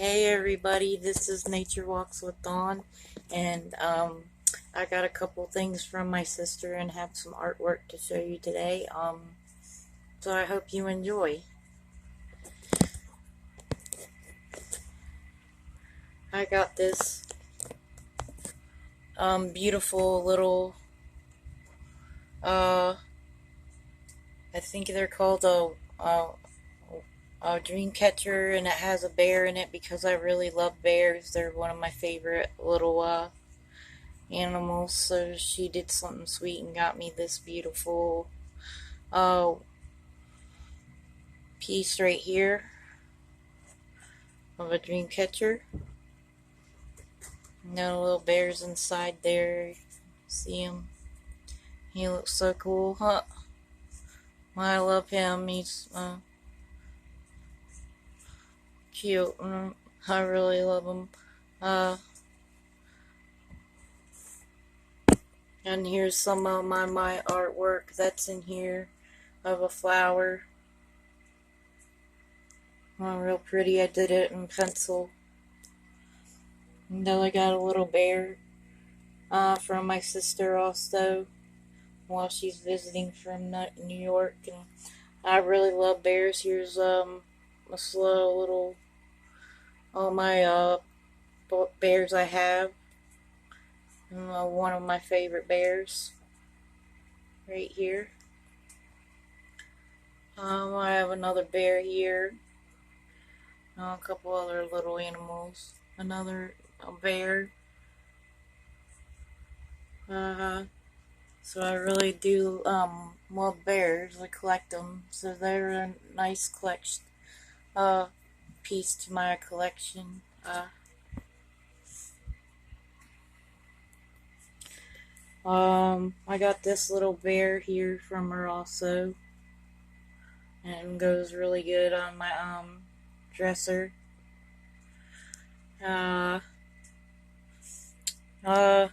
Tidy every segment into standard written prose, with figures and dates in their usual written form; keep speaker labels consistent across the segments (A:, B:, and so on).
A: Hey everybody, this is Nature Walks with Dawn, and I got a couple things from my sister and have some artwork to show you today. So I hope you enjoy. I got this beautiful little uh I think they're called a dreamcatcher, and it has a bear in it because I really love bears. They're one of my favorite little animals. So she did something sweet and got me this beautiful uh piece right here of a dream catcher. No little bears inside there. See him? He looks so cool, huh? Well, I love him. He's cute. I really love him. Uh, and here's some of my artwork that's in here of a flower. Real pretty. I did it in pencil. And then I got a little bear from my sister also while she's visiting from New York, and I really love bears. Here's a slow little all my bears I have. And, one of my favorite bears right here. I have another bear here. A couple other little animals. Another bear. So I really do love bears. I collect them, so they're a nice collection piece to my collection. I got this little bear here from her also, and it goes really good on my dresser. Uh, I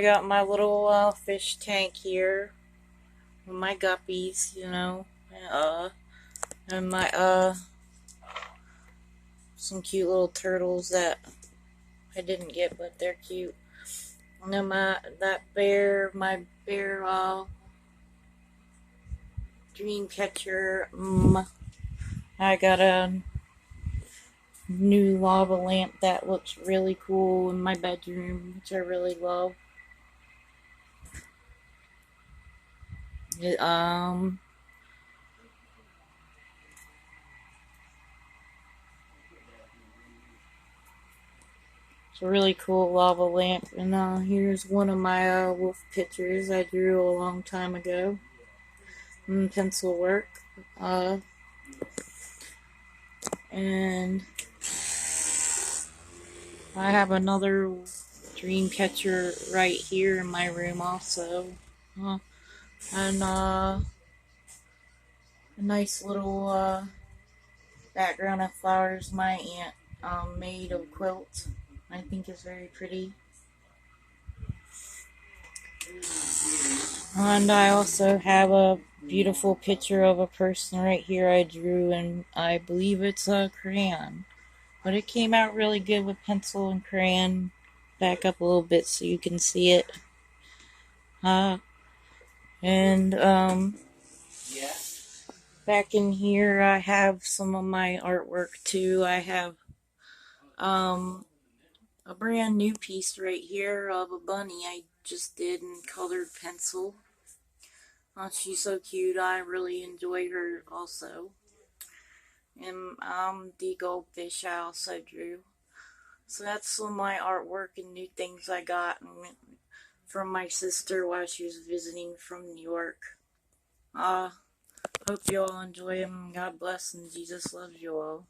A: got my little fish tank here with my guppies, and my some cute little turtles that I didn't get, but they're cute. And then my bear dream catcher. I got a new lava lamp that looks really cool in my bedroom, which I really love. It, it's a really cool lava lamp, and here's one of my wolf pictures I drew a long time ago in pencil work. And I have another dream catcher right here in my room also. And a nice little background of flowers my aunt made of quilts. I think is very pretty. And I also have a beautiful picture of a person right here I drew, and I believe it's a crayon. But it came out really good with pencil and crayon. Back up a little bit so you can see it. And back in here I have some of my artwork too. I have a brand new piece right here of a bunny I just did in colored pencil. She's so cute. I really enjoy her also. And the goldfish I also drew. So that's some of my artwork and new things I got from my sister while she was visiting from New York. Hope you all enjoy them. God bless, and Jesus loves you all.